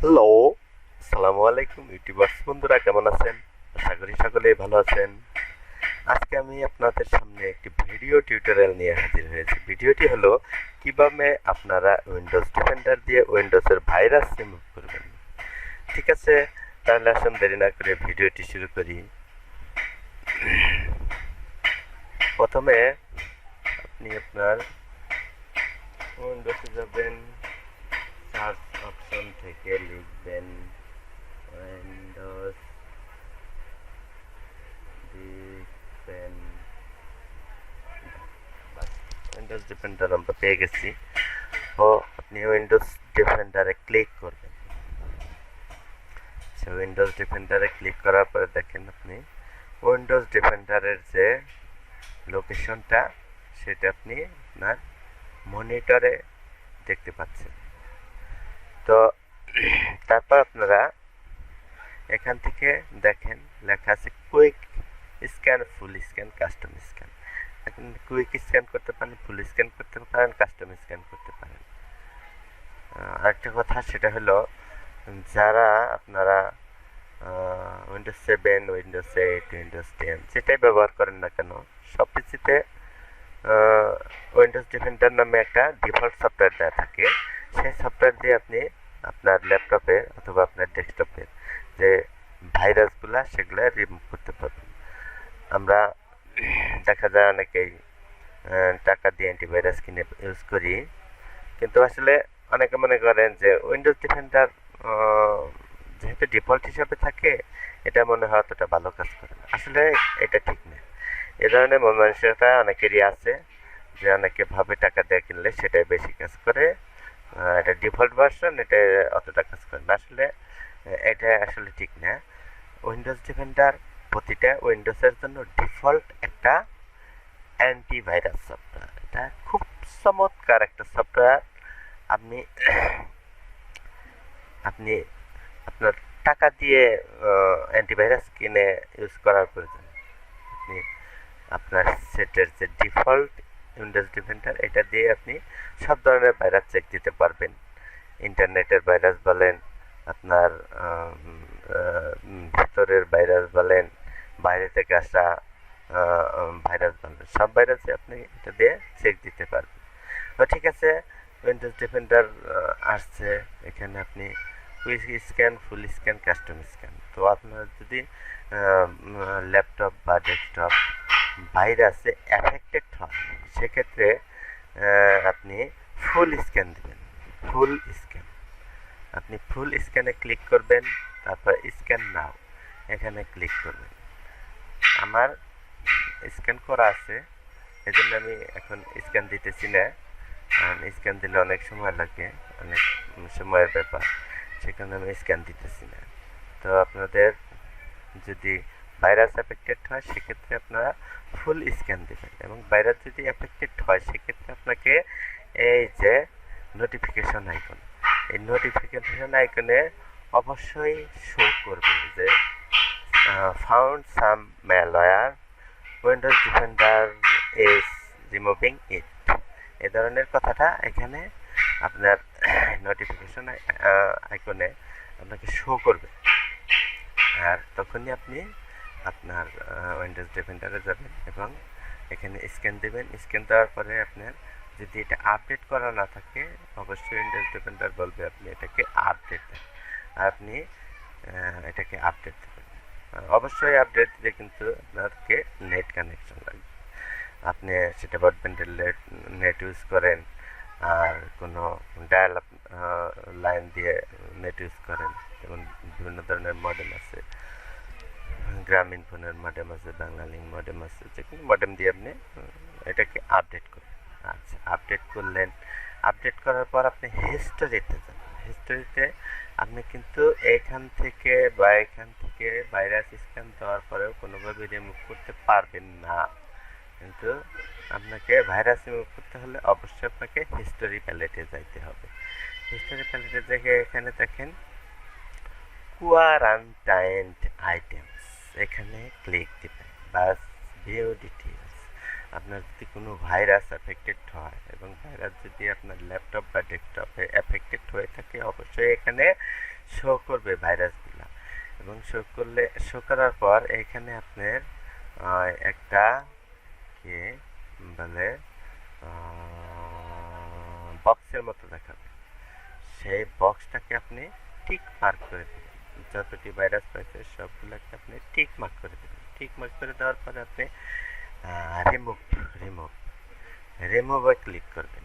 Hello, আসসালামু আলাইকুম YouTubers বন্ধুরা, কেমন আছেন? আশা করি সকলেই ভালো আছেন। আজকে আমি আপনাদের সামনে একটি ভিডিও টিউটোরিয়াল নিয়ে হাজির হয়েছি। ভিডিওটি হলো কিভাবে আপনারা উইন্ডোজ ডিফেন্ডার দিয়ে উইন্ডোজের ভাইরাস রিমুভ করবেন। ঠিক আছে, তাহলে আসুন দেরি না করে ভিডিওটি শুরু করি। প্রথমে আপনি আপনার উইন্ডোজে যাবেন, সার্চ অপশন থেকে লিখবেন উইন্ডোজ ডিফেন্ডার। উইন্ডোজ ডিফেন্ডার আমরা পেয়ে গেছি। তো আপনি উইন্ডোজ ডিফেন্ডারে ক্লিক করবেন। উইন্ডোজ ডিফেন্ডারে ক্লিক করার পরে দেখেন আপনি উইন্ডোজ ডিফেন্ডারের যে লোকেশনটা সেটা আপনি আপনার মনিটরে দেখতে পাচ্ছেন। তো তারপর আপনারা এখান থেকে দেখেন লেখা আছে কুইক স্ক্যান, ফুল স্ক্যান, কাস্টম স্ক্যান। এখন কুইক স্ক্যান করতে পারেন, ফুল স্ক্যান করতে পারেন, কাস্টম স্ক্যান করতে পারেন। আরেকটা কথা সেটা হলো, যারা আপনারা উইন্ডোজ 7, উইন্ডোজ 8, উইন্ডোজ 10 যেটাই ব্যবহার করেন না কেন, সব কিছুতে উইন্ডোজ ডিফেন্ডার নামে একটা ডিফল্ট সফটওয়্যার দেওয়া থাকে। সেই সফটওয়্যার দিয়ে আপনি আপনার ল্যাপটপে অথবা আপনার ডেস্কটপে যে ভাইরাসগুলা সেগুলো রিমুভ করতে পারবেন। আমরা দেখা যায় অনেকেই টাকা দিয়ে অ্যান্টিভাইরাস কিনে ইউজ করি, কিন্তু আসলে অনেকে মনে করেন যে উইন্ডোজ ডিফেন্ডার যেহেতু ডিফল্ট হিসাবে থাকে এটা মনে হয় অতটা ভালো কাজ করে না। আসলে এটা ঠিক না। এ ধরনের মন মানসিকতা অনেকেরই আছে, যে অনেকে ভাবে টাকা দিয়ে কিনলে সেটাই বেশি কাজ করে, এটা ডিফল্ট ভার্সন, এটা অতটা কাজ করে না। আসলে এটা আসলে ঠিক না। উইন্ডোজ ডিফেন্ডার প্রতিটা উইন্ডোজের জন্য ডিফল্ট একটা অ্যান্টিভাইরাস সফটওয়্যার। এটা খুব চমৎকার একটা সফটওয়্যার। আপনি আপনি আপনার টাকা দিয়ে অ্যান্টিভাইরাস কিনে ইউজ করার প্রয়োজন। আপনি আপনার সেটের যে ডিফল্ট উইন্ডোজ ডিফেন্ডার এটা দিয়ে আপনি সব ধরনের ভাইরাস চেক দিতে পারবেন। ইন্টারনেটের ভাইরাস বলেন, আপনার ভিতরের ভাইরাস বলেন, বাইরে থেকে আসা ভাইরাস বলেন, সব ভাইরাসই আপনি এটা দিয়ে চেক দিতে পারবেন। তো ঠিক আছে, উইন্ডোজ ডিফেন্ডার আসছে। এখানে আপনি কুইক স্ক্যান, ফুল স্ক্যান, কাস্টম স্ক্যান। তো আপনার যদি ল্যাপটপ বা ডেস্কটপ ভাইরাসে অ্যাফেক্টেড হয় সেক্ষেত্রে আপনি ফুল স্ক্যান দেবেন। ফুল স্ক্যান, আপনি ফুল স্ক্যানে ক্লিক করবেন, তারপর স্ক্যান নাও এখানে ক্লিক করবেন। আমার স্ক্যান করা আছে, এজন্য আমি এখন স্ক্যান দিতেছি না। স্ক্যান দিলে অনেক সময় লাগে, অনেক সময়ের ব্যাপার, সেখানে আমি স্ক্যান দিতেছি না। তো আপনাদের যদি ভাইরাস এফেক্টেড হয় সেক্ষেত্রে আপনারা ফুল স্ক্যান দেবেন, এবং ভাইরাস যদি এফেক্টেড হয় সেক্ষেত্রে আপনাকে এই যে নোটিফিকেশন আইকন, এই নোটিফিকেশন আইকনে অবশ্যই শো করবে যে found some malware, Windows Defender is removing it. এ ধরনের কথাটা এখানে আপনার নোটিফিকেশন আইকনে আপনাকে শো করবে। আর তখনই আপনি আপনার উইন্ডোজ ডিফেন্ডারে যাবেন এবং এখানে স্ক্যান দেবেন। স্ক্যান দেওয়ার পরে আপনার যদি এটা আপডেট করা না থাকে, অবশ্যই উইন্ডোজ ডিফেন্ডার বলবে আপনি এটাকে আপডেট দেন। আর আপনি এটাকে আপডেট দেবেন। অবশ্যই আপডেট দিতে কিন্তু আপনাকে নেট কানেকশন লাগবে। আপনি সেটা ব্রডব্যান্ডের নেট ইউজ করেন আর কোনো ডায়াল আপ লাইন দিয়ে নেট ইউজ করেন, যেমন বিভিন্ন ধরনের মডেল আছে, গ্রামীণ ফোনের মডেম আছে, বাংলালিংক মডেম আছে, যে কোনো মডেম দিয়ে আপনি এটাকে আপডেট করবেন। আচ্ছা, আপডেট করলেন। আপডেট করার পর আপনি হিস্টোরিতে যাবেন। হিস্টোরিতে আপনি কিন্তু এখান থেকে বা এখান থেকে ভাইরাস স্ক্যান দেওয়ার পরেও কোনোভাবে রিমুভ করতে পারবেন না। কিন্তু আপনাকে ভাইরাস রিমুভ করতে হলে অবশ্যই আপনাকে হিস্টোরি প্যালেটে যাইতে হবে। হিস্টোরি প্যালেটে থেকে এখানে দেখেন কোয়ারান্টাইনড আইটেমস, এখানে ক্লিক দিবেন। বাস, ভিউ ডিটেলস। আপনার যদি কোনো ভাইরাস এফেক্টেড হয় এবং ভাইরাস যদি আপনার ল্যাপটপ বা ডেস্কটপে এফেক্টেড হয়ে থাকে, অবশ্যই এখানে শো করবে ভাইরাসগুলো, এবং শো করার পর এখানে আপনার একটা কি বলে বক্সের মতো দেখাবে। সেই বক্সটাকে আপনি টিক মার্ক করে দেবেন। যতটি ভাইরাস পাইছে সবগুলোকে আপনি টিক মার্ক করে দেবেন। টিক মার্ক করে দেওয়ার পরে আপনি রিমুভ রিমুভ রিমুভে ক্লিক করবেন।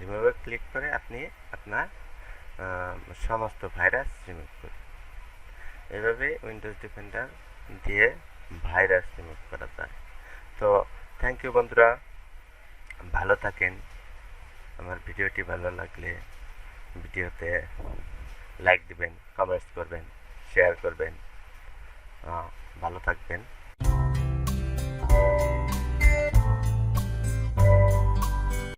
রিমুভে ক্লিক করে আপনি আপনার সমস্ত ভাইরাস রিমুভ করবেন। এভাবে উইন্ডোজ ডিফেন্ডার দিয়ে ভাইরাস রিমুভ করা যায়। তো থ্যাংক ইউ বন্ধুরা, ভালো থাকেন। আমার ভিডিওটি ভালো লাগলে ভিডিওতে লাইক দিবেন, কমেন্টস করবেন, শেয়ার করবেন। ভালো থাকবেন।